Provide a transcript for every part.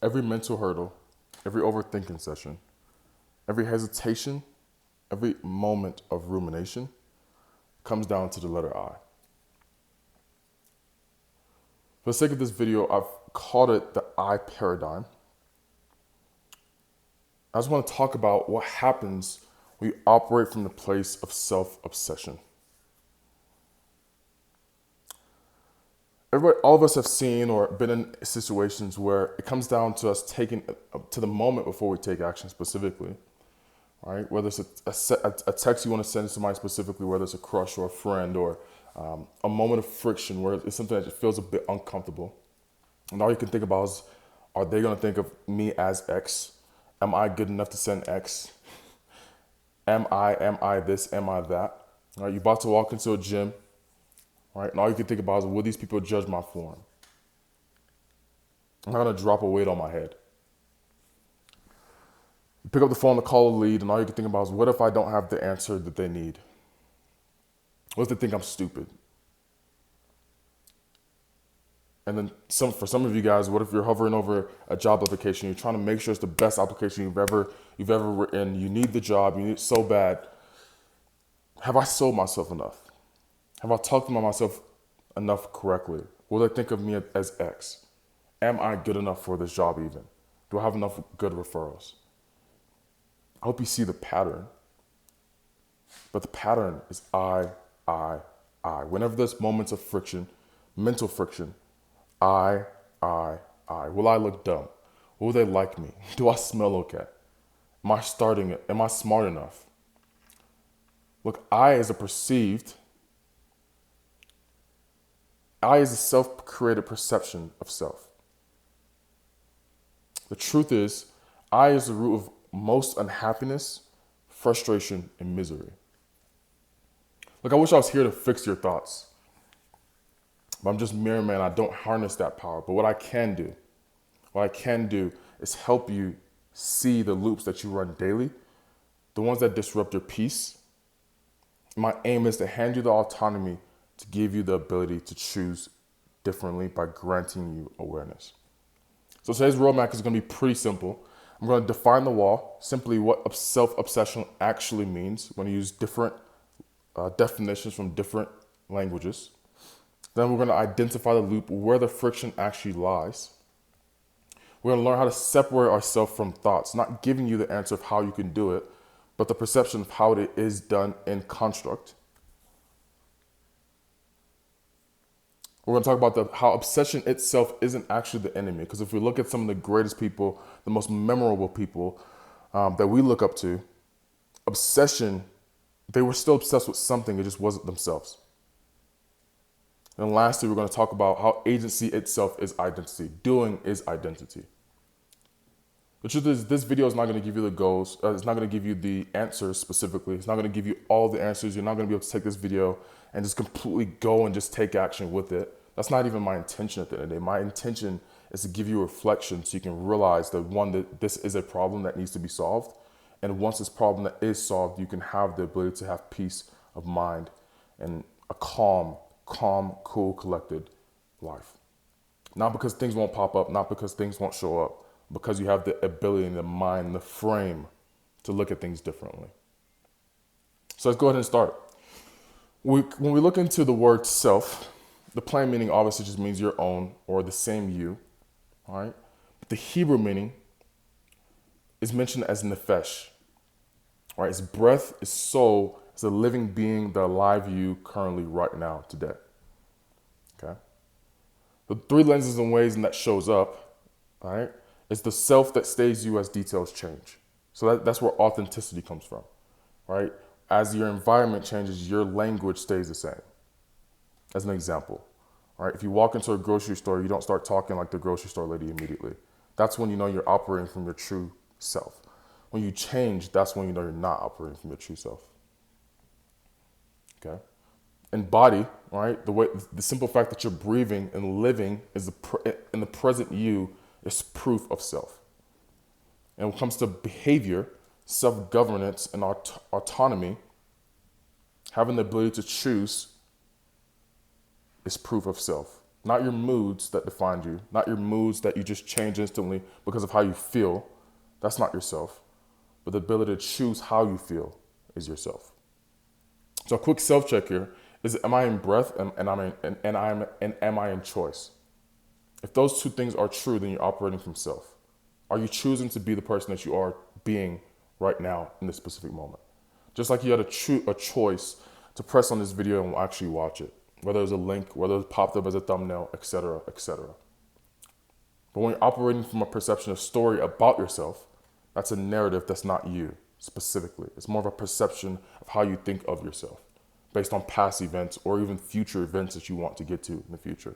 Every mental hurdle, every overthinking session, every hesitation, every moment of rumination comes down to the letter I. For the sake of this video, I've called it the I paradigm. I just want to talk about what happens when you operate from the place of self-obsession. All of us have seen or been in situations where it comes down to us taking to the moment before we take action specifically, right? Whether it's a text you want to send to somebody specifically, whether it's a crush or a friend, or a moment of friction where it's something that just feels a bit uncomfortable. And all you can think about is, are they going to think of me as X? Am I good enough to send X? Am I this? Am I that? All right, you're about to walk into a gym, right? And all you can think about is, will these people judge my form? I'm not going to drop a weight on my head. You pick up the phone to call a lead, and all you can think about is, what if I don't have the answer that they need? What if they think I'm stupid? And then for some of you guys, what if you're hovering over a job application, you're trying to make sure it's the best application you've ever written, you need the job, you need it so bad. Have I sold myself enough? Have I talked about myself enough correctly? Will they think of me as X? Am I good enough for this job even? Do I have enough good referrals? I hope you see the pattern. But the pattern is I. Whenever there's moments of friction, mental friction, I. Will I look dumb? Will they like me? Do I smell okay? Am I starting it? Am I smart enough? Look, I is a self-created perception of self. The truth is, I is the root of most unhappiness, frustration, and misery. Look, I wish I was here to fix your thoughts. But I'm just mere man. I don't harness that power. But what I can do is help you see the loops that you run daily, the ones that disrupt your peace. My aim is to hand you the autonomy to give you the ability to choose differently by granting you awareness. So today's roadmap is going to be pretty simple. I'm going to define the wall, simply what self-obsession actually means. I'm going to use different definitions from different languages. Then we're going to identify the loop, where the friction actually lies. We're going to learn how to separate ourselves from thoughts, not giving you the answer of how you can do it, but the perception of how it is done in construct. We're going to talk about how obsession itself isn't actually the enemy. Because if we look at some of the greatest people, the most memorable people that we look up to, obsession, they were still obsessed with something, it just wasn't themselves. And lastly, we're going to talk about how agency itself is identity. Doing is identity. The truth is, this video is not going to give you the goals. It's not going to give you the answers specifically. It's not going to give you all the answers. You're not going to be able to take this video and just completely go and just take action with it. That's not even my intention at the end of the day. My intention is to give you a reflection so you can realize that this is a problem that needs to be solved. And once this problem that is solved, you can have the ability to have peace of mind and a calm, cool, collected life. Not because things won't pop up, not because things won't show up, because you have the ability and the mind and the frame to look at things differently. So let's go ahead and start. When we look into the word self, the plain meaning obviously just means your own or the same you, all right? But the Hebrew meaning is mentioned as nefesh, all right? It's breath, it's soul, it's a living being, the alive you currently right now, today, okay? The three lenses and ways that shows up, all right? It's the self that stays you as details change. So that's where authenticity comes from, right? As your environment changes, your language stays the same. As an example, all right? If you walk into a grocery store, you don't start talking like the grocery store lady immediately. That's when you know you're operating from your true self. When you change, that's when you know you're not operating from your true self. Okay? And body, right? The simple fact that you're breathing and living is in the present you is proof of self. And when it comes to behavior, self-governance, and autonomy, having the ability to choose is proof of self. Not your moods that define you, not your moods that you just change instantly because of how you feel. That's not yourself. But the ability to choose how you feel is yourself. So a quick self-check here is, am I in breath and am I in choice? If those two things are true, then you're operating from self. Are you choosing to be the person that you are being right now in this specific moment? Just like you had a choice to press on this video and actually watch it, whether it was a link, whether it popped up as a thumbnail, etc., etc. But when you're operating from a perception of story about yourself, that's a narrative that's not you specifically. It's more of a perception of how you think of yourself based on past events or even future events that you want to get to in the future.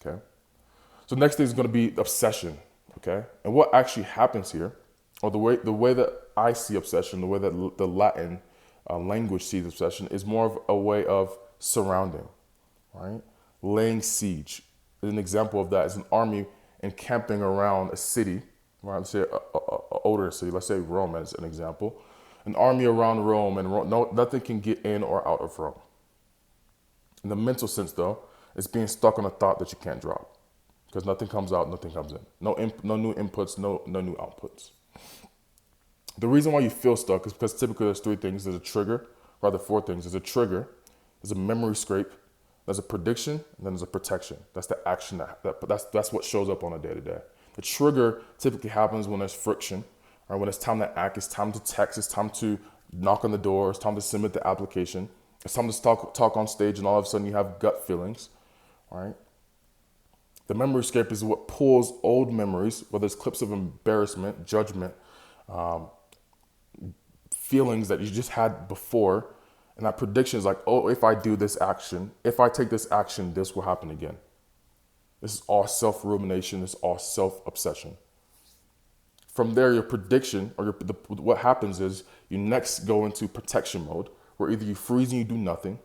Okay? So next thing is going to be obsession. Okay? And what actually happens here, or the way that I see obsession, the way that the Latin language sees obsession, is more of a way of surrounding, right? Laying siege. An example of that is an army encamping around a city, right? Let's say a older city, let's say Rome as an example. An army around Rome, and nothing can get in or out of Rome. In the mental sense, though, it's being stuck on a thought that you can't drop, because nothing comes out, nothing comes in. No new inputs, no new outputs. The reason why you feel stuck is because typically there's three things. There's a trigger, rather four things. There's a trigger, there's a memory scrape, there's a prediction, and then there's a protection. That's the action that's what shows up on a day-to-day. The trigger typically happens when there's friction, or when it's time to act, it's time to text, it's time to knock on the door, it's time to submit the application, it's time to talk on stage, and all of a sudden you have gut feelings, right? The memory scrape is what pulls old memories, whether it's clips of embarrassment, judgment, feelings that you just had before, and that prediction is like, oh, if I do this action, if I take this action, this will happen again. This is all self-rumination, this is all self-obsession. From there, your prediction, or what happens is you next go into protection mode, where either you freeze and you do nothing,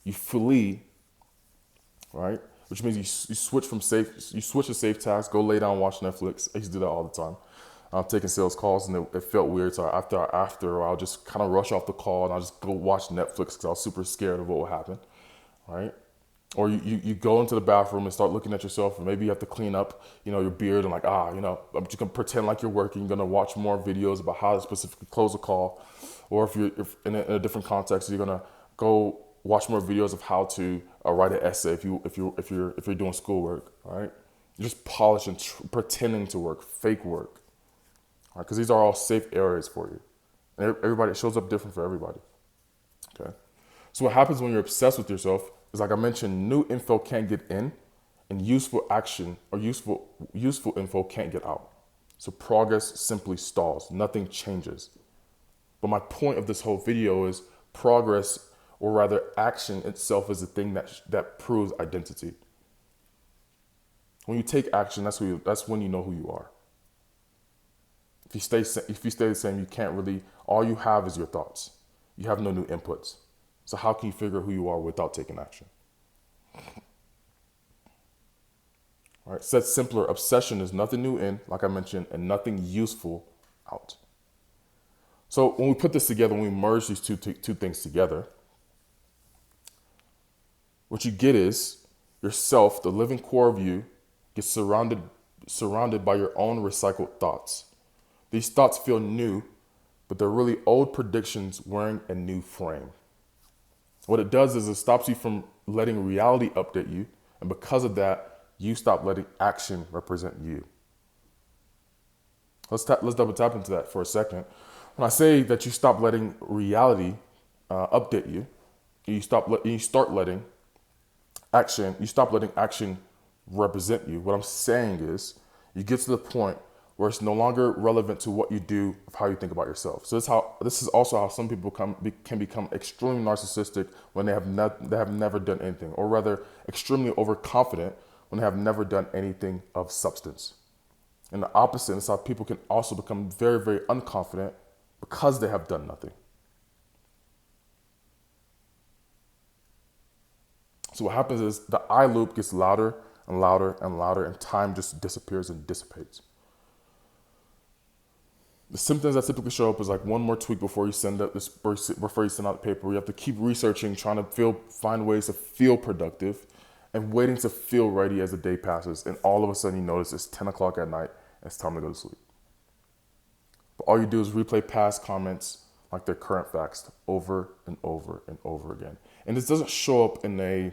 you flee, right? Which means you switch to safe task, go lay down, watch Netflix. I used to do that all the time. I'm taking sales calls, and it felt weird. So after I'll just kind of rush off the call and I'll just go watch Netflix because I was super scared of what would happen, right? Or you go into the bathroom and start looking at yourself, and maybe you have to clean up, your beard, and like, I'm just gonna pretend like you're working. You're gonna watch more videos about how to specifically close a call, or if in a different context, you're gonna go watch more videos of how to write an essay if you're doing schoolwork, right? You're just polishing, pretending to work, fake work. Because these are all safe areas for you. And everybody, it shows up different for everybody. Okay. So what happens when you're obsessed with yourself is, like I mentioned, new info can't get in, and useful action or useful info can't get out. So progress simply stalls. Nothing changes. But my point of this whole video is progress, or rather action itself, is the thing that proves identity. When you take action, that's when you know who you are. If you stay the same, you can't really, all you have is your thoughts. You have no new inputs. So how can you figure who you are without taking action? All right, said simpler, obsession is nothing new in, like I mentioned, and nothing useful out. So when we put this together, when we merge these two things together, what you get is yourself, the living core of you, gets surrounded by your own recycled thoughts. These thoughts feel new, but they're really old predictions wearing a new frame. What it does is it stops you from letting reality update you, and because of that, you stop letting action represent you. Let's double tap into that for a second. When I say that you stop letting reality update you, you start letting action represent you. What I'm saying is, you get to the point where it's no longer relevant to what you do of how you think about yourself. So this is also how some people can become extremely narcissistic when they have never done anything, or rather extremely overconfident when they have never done anything of substance. And the opposite is how people can also become very, very unconfident because they have done nothing. So what happens is the I loop gets louder and louder and louder, and time just disappears and dissipates. The symptoms that typically show up is like one more tweak before you send out the paper. You have to keep researching, trying to find ways to feel productive. and waiting to feel ready as the day passes. And all of a sudden you notice it's 10 o'clock at night and it's time to go to sleep. But all you do is replay past comments like they're current facts over and over and over again. And this doesn't show up in a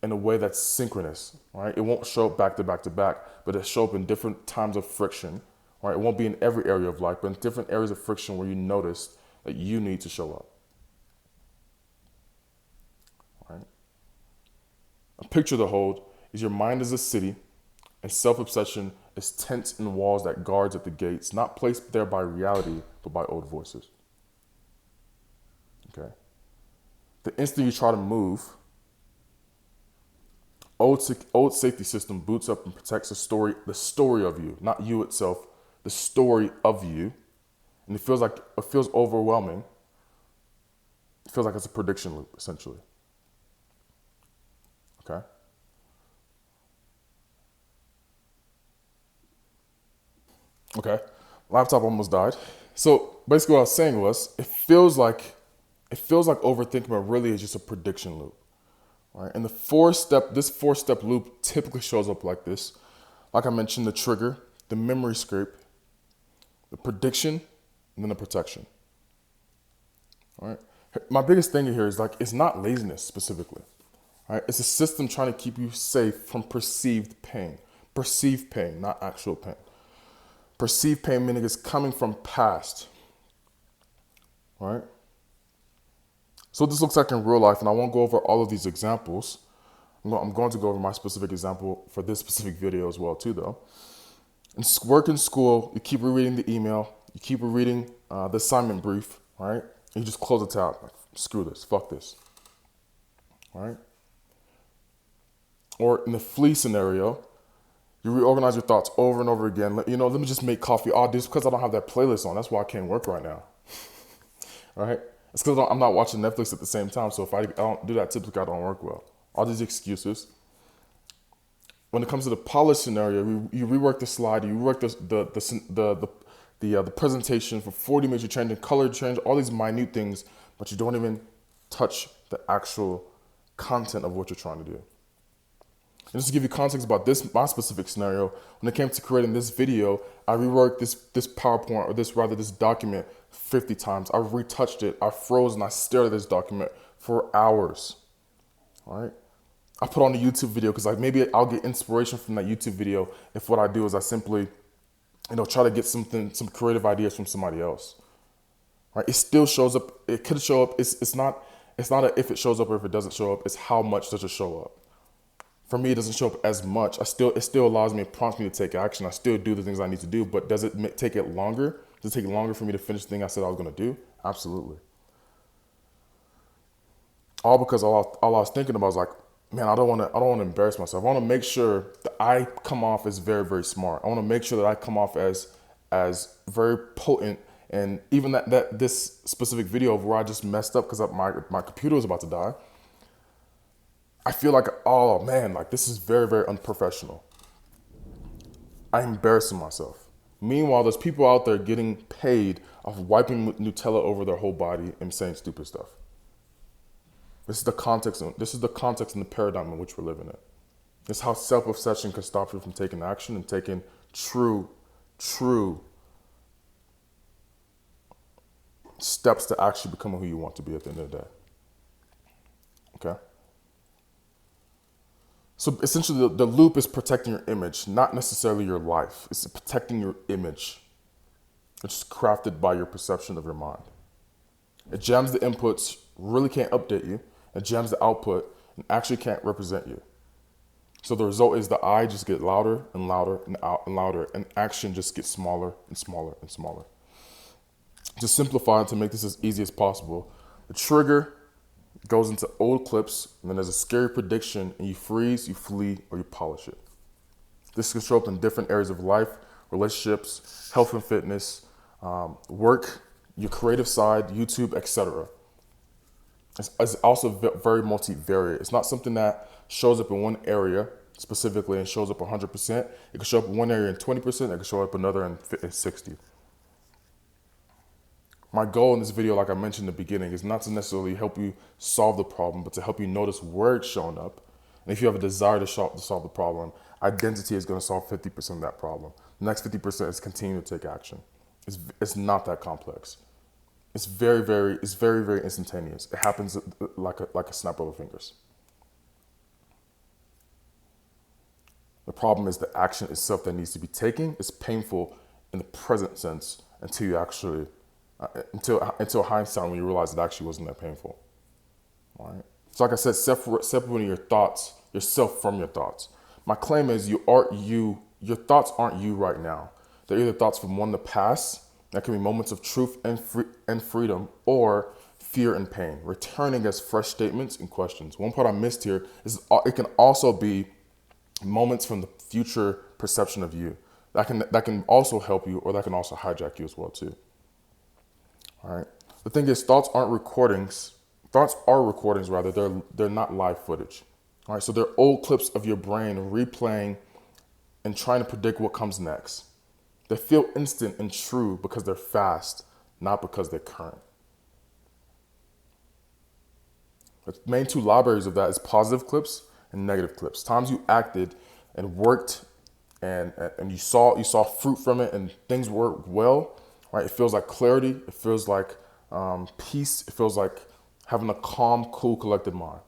way that's synchronous, right? It won't show up back to back to back, but it show up in different times of friction, right? It won't be in every area of life, but in different areas of friction where you notice that you need to show up, right? A picture to hold is your mind is a city and self-obsession is tents and walls that guards at the gates, not placed there by reality, but by old voices, okay? The instant you try to move, old safety system boots up and protects the story of you, not you itself, the story of you. And it feels overwhelming. It feels like it's a prediction loop, essentially. Okay? Okay. Laptop almost died. So basically what I was saying was it feels like overthinking, but really it's just a prediction loop. Right? And this four-step loop typically shows up like this. Like I mentioned, the trigger, the memory scrape, the prediction, and then the protection. All right? My biggest thing here is it's not laziness specifically. Right? It's a system trying to keep you safe from perceived pain. Perceived pain, not actual pain. Perceived pain meaning it's coming from past. All right? So what this looks like in real life, and I won't go over all of these examples. I'm going to go over my specific example for this specific video as well too though. In work and school, you keep rereading the email, you keep rereading the assignment brief, right? And you just close the tab, like, screw this, fuck this, all right? Or in the flee scenario, you reorganize your thoughts over and over again. Let me just make coffee. Oh, this because I don't have that playlist on. That's why I can't work right now, all right? It's because I'm not watching Netflix at the same time. So if I don't do that, typically I don't work well. All these excuses. When it comes to the polish scenario, you rework the slide, you rework the presentation for 40 minutes. You change the color, change all these minute things, but you don't even touch the actual content of what you're trying to do. And just to give you context about my specific scenario, when it came to creating this video, I reworked this PowerPoint, or this document 50 times. I retouched it, I froze, and I stared at this document for hours, all right? I put on a YouTube video because maybe I'll get inspiration from that YouTube video if what I do is I simply, try to get some creative ideas from somebody else, right? It still shows up, it could show up, it's not if it shows up or if it doesn't show up, it's how much does it show up. For me, it doesn't show up as much. It still allows me, it prompts me to take action. I still do the things I need to do, but does it take it longer? Does it take longer for me to finish the thing I said I was gonna do? Absolutely. All because all I was thinking about was man, I don't want to embarrass myself. I want to make sure that I come off as very, very smart. I want to make sure that I come off as very potent. And even that this specific video where I just messed up because my computer was about to die, I feel like, oh man, this is very, very unprofessional. I'm embarrassing myself. Meanwhile, there's people out there getting paid off wiping Nutella over their whole body and saying stupid stuff. This is the context and the paradigm in which we're living in. This is how self-obsession can stop you from taking action and taking true steps to actually becoming who you want to be at the end of the day. Okay? So essentially the loop is protecting your image, not necessarily your life. It's protecting your image. It's crafted by your perception of your mind. It jams the inputs, really can't update you. It jams the output and actually can't represent you. So the result is the I just get louder and louder and louder, and action just gets smaller and smaller and smaller. To simplify and to make this as easy as possible, the trigger goes into old clips, and then there's a scary prediction, and you freeze, you flee, or you polish it. This can show up in different areas of life, relationships, health and fitness, work, your creative side, YouTube, etc. It's also very multivariate. It's not something that shows up in one area specifically and shows up 100%. It can show up in one area in 20%. It can show up another in 60. My goal in this video, like I mentioned in the beginning, is not to necessarily help you solve the problem, but to help you notice where it's showing up. And if you have a desire to solve the problem, identity is going to solve 50% of that problem. The next 50% is continue to take action. It's not that complex. It's very instantaneous. It happens like a snap of the fingers. The problem is the action itself that needs to be taken is painful in the present sense until you actually, until hindsight when you realize it actually wasn't that painful. All right. So like I said, separating your thoughts, yourself from your thoughts. My claim is your thoughts aren't you right now. They're either thoughts from one in the past, that can be moments of truth and freedom, or fear and pain, returning as fresh statements and questions. One part I missed here is it can also be moments from the future perception of you. That can also help you, or that can also hijack you as well too. All right. The thing is, thoughts aren't recordings. Thoughts are recordings, rather. They're not live footage. All right. So they're old clips of your brain replaying and trying to predict what comes next. They feel instant and true because they're fast, not because they're current. The main two libraries of that is positive clips and negative clips. Times you acted and worked and you saw fruit from it and things worked well, right? It feels like clarity. It feels like peace. It feels like having a calm, cool, collected mind.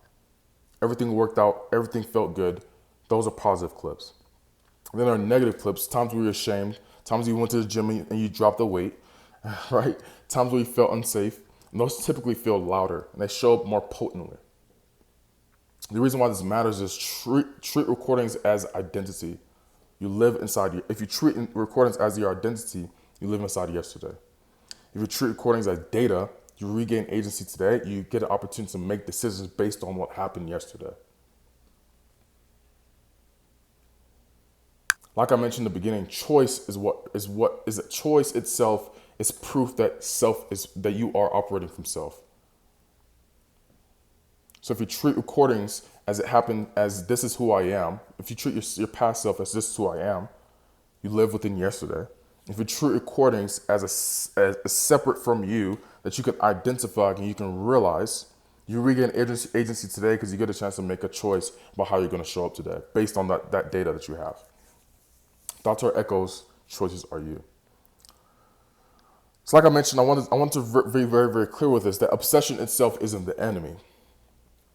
Everything worked out. Everything felt good. Those are positive clips. And then there are negative clips, times where you're ashamed, times you went to the gym and you dropped the weight, right? Times where you felt unsafe. And those typically feel louder and they show up more potently. The reason why this matters is treat recordings as identity. You live inside if you treat recordings as your identity, you live inside yesterday. If you treat recordings as data, you regain agency today. You get an opportunity to make decisions based on what happened yesterday. Like I mentioned in the beginning, choice is a choice itself is proof that that you are operating from self. So if you treat recordings as it happened, as this is who I am, if you treat your past self as this is who I am, you live within yesterday. If you treat recordings as separate from you, that you can identify and you can realize, you regain agency today because you get a chance to make a choice about how you're going to show up today based on that data that you have. Thoughts are echoes, choices are you. So like I mentioned, I want to be very clear with this, that obsession itself isn't the enemy.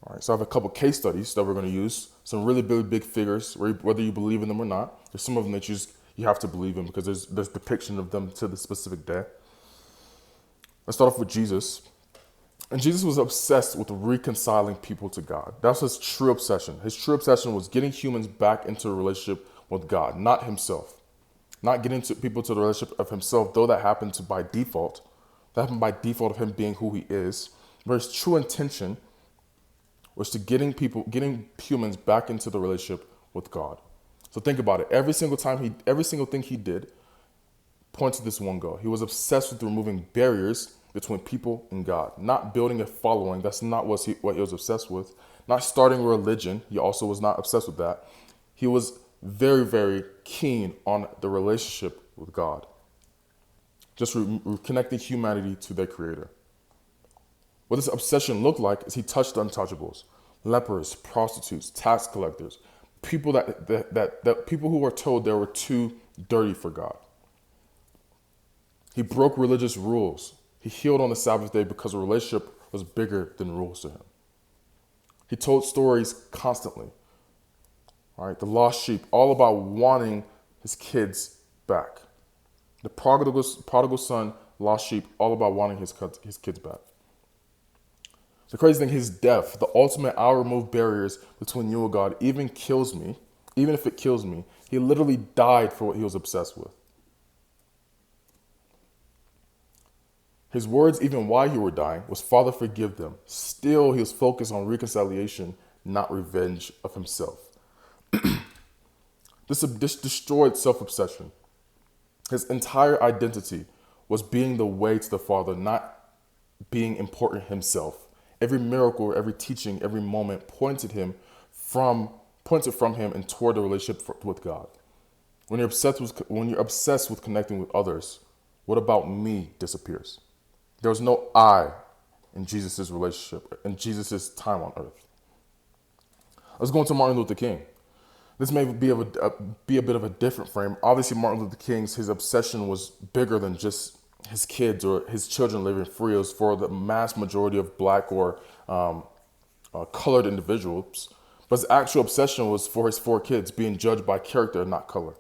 All right, so I have a couple case studies that we're going to use, some really big figures, whether you believe in them or not. There's some of them that you have to believe in because there's depiction of them to the specific day. Let's start off with Jesus. And Jesus was obsessed with reconciling people to God. That's his true obsession. His true obsession was getting humans back into a relationship with God, not himself. Not getting people to the relationship of himself, though that happened by default. That happened by default of him being who he is. But his true intention was to getting humans back into the relationship with God. So think about it. Every single thing he did points to this one goal. He was obsessed with removing barriers between people and God, not building a following. That's not what he was obsessed with. Not starting a religion. He also was not obsessed with that. He was very keen on the relationship with God. Just connecting humanity to their creator. What this obsession looked like is he touched the untouchables, lepers, prostitutes, tax collectors, people that people who were told they were too dirty for God. He broke religious rules. He healed on the Sabbath day because a relationship was bigger than rules to him. He told stories constantly. All right, the lost sheep, all about wanting his kids back. The prodigal son, lost sheep, all about wanting his kids back. The crazy thing, his death, the ultimate, I'll remove barriers between you and God, even if it kills me, he literally died for what he was obsessed with. His words, even while he were dying, was, Father, forgive them. Still, he was focused on reconciliation, not revenge of himself. This destroyed self-obsession. His entire identity was being the way to the Father, not being important himself. Every miracle, every teaching, every moment pointed from him and toward the relationship with God. When you're obsessed with connecting with others, what about me disappears? There was no I in Jesus' relationship, in Jesus' time on earth. Let's go into Martin Luther King. This may be a bit of a different frame. Obviously, Martin Luther King's his obsession was bigger than just his kids or his children living free. It was for the mass majority of black or colored individuals. But his actual obsession was for his 4 kids being judged by character, not color.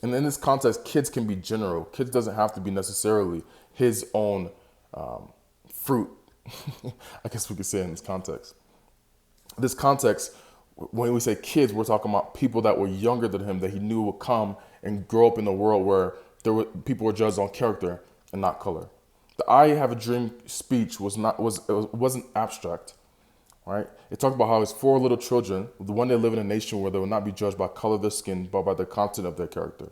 And in this context, kids can be general. Kids doesn't have to be necessarily his own fruit, I guess we could say in this context. This context, when we say kids, we're talking about people that were younger than him that he knew would come and grow up in a world where people were judged on character and not color. The "I have a dream" speech wasn't abstract, right? It talked about how his 4 little children, the one day live in a nation where they will not be judged by color of their skin, but by the content of their character.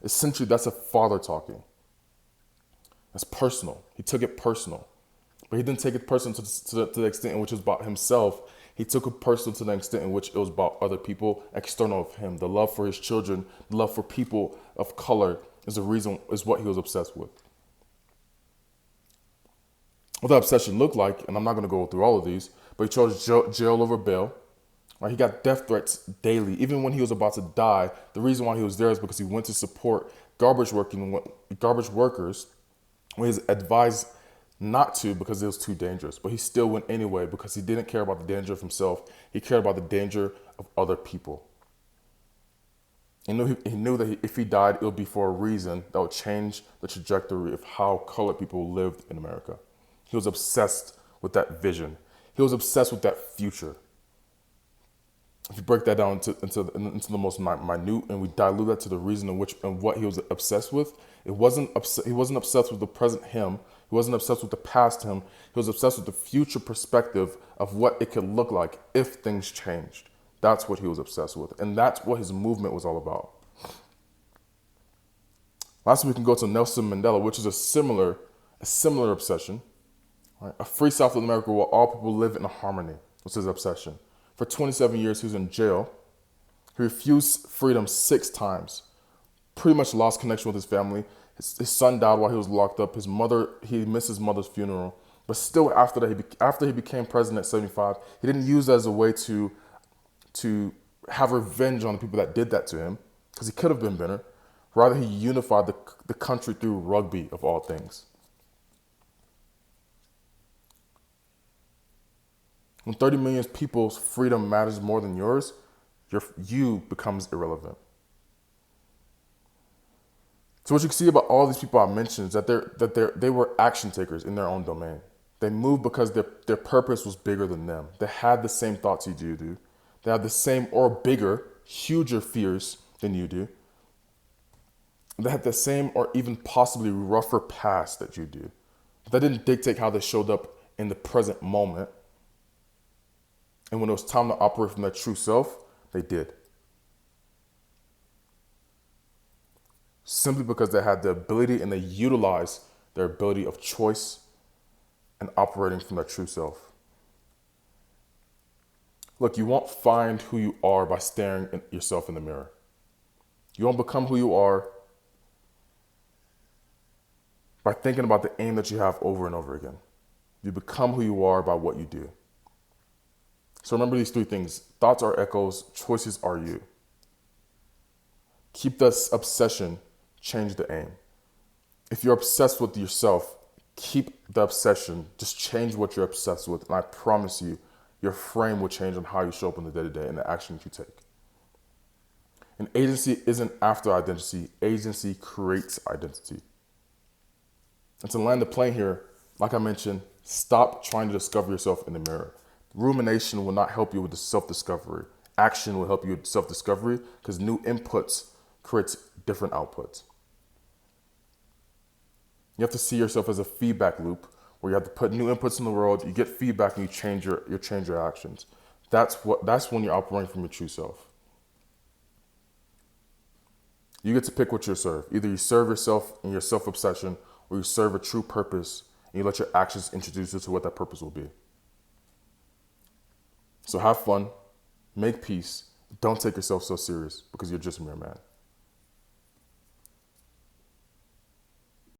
Essentially, that's a father talking. That's personal. He took it personal. But he didn't take it personal to the extent in which it was about himself. He took it personal to the extent in which it was about other people external of him. The love for his children, the love for people of color is what he was obsessed with. What that obsession looked like, and I'm not going to go through all of these, but he chose jail over bail. Right? He got death threats daily. Even when he was about to die, the reason why he was there is because he went to support garbage workers when he was advised not to because it was too dangerous. But he still went anyway because he didn't care about the danger of himself. He cared about the danger of other people. He knew that if he died, it would be for a reason that would change the trajectory of how colored people lived in America. He was obsessed with that vision. He was obsessed with that future. If you break that down into the most minute, and we dilute that to the reason in which and what he was obsessed with, he wasn't obsessed with the present him. He wasn't obsessed with the past him. He was obsessed with the future perspective of what it could look like if things changed. That's what he was obsessed with, and that's what his movement was all about. Lastly, we can go to Nelson Mandela, which is a similar obsession. Right? A free South of America where all people live in harmony was his obsession. For 27 years, he was in jail. He refused freedom 6 times. Pretty much lost connection with his family. His son died while he was locked up. He missed his mother's funeral. But still, after he became president at 75, he didn't use that as a way to have revenge on the people that did that to him, because he could have been better. Rather, he unified the country through rugby, of all things. When 30 million people's freedom matters more than yours, you becomes irrelevant. So what you can see about all these people I mentioned is that they were action takers in their own domain. They moved because their purpose was bigger than them. They had the same thoughts you do. They had the same or bigger, huger fears than you do. They had the same or even possibly rougher past that you do. But that didn't dictate how they showed up in the present moment. And when it was time to operate from their true self, they did. Simply because they had the ability and they utilized their ability of choice and operating from their true self. Look, you won't find who you are by staring at yourself in the mirror. You won't become who you are by thinking about the aim that you have over and over again. You become who you are by what you do. So remember these 3 things. Thoughts are echoes, choices are you. Keep this obsession, change the aim. If you're obsessed with yourself, keep the obsession, just change what you're obsessed with. And I promise you, your frame will change on how you show up in the day-to-day and the actions you take. And agency isn't after identity. Agency creates identity. And to land the plane here, like I mentioned, stop trying to discover yourself in the mirror. Rumination will not help you with the self-discovery. Action will help you with self-discovery because new inputs creates different outputs. You have to see yourself as a feedback loop where you have to put new inputs in the world, you get feedback, and you change your actions. That's when you're operating from your true self. You get to pick what you serve. Either you serve yourself in your self-obsession, or you serve a true purpose, and you let your actions introduce you to what that purpose will be. So have fun, make peace, don't take yourself so serious because you're just a mere man.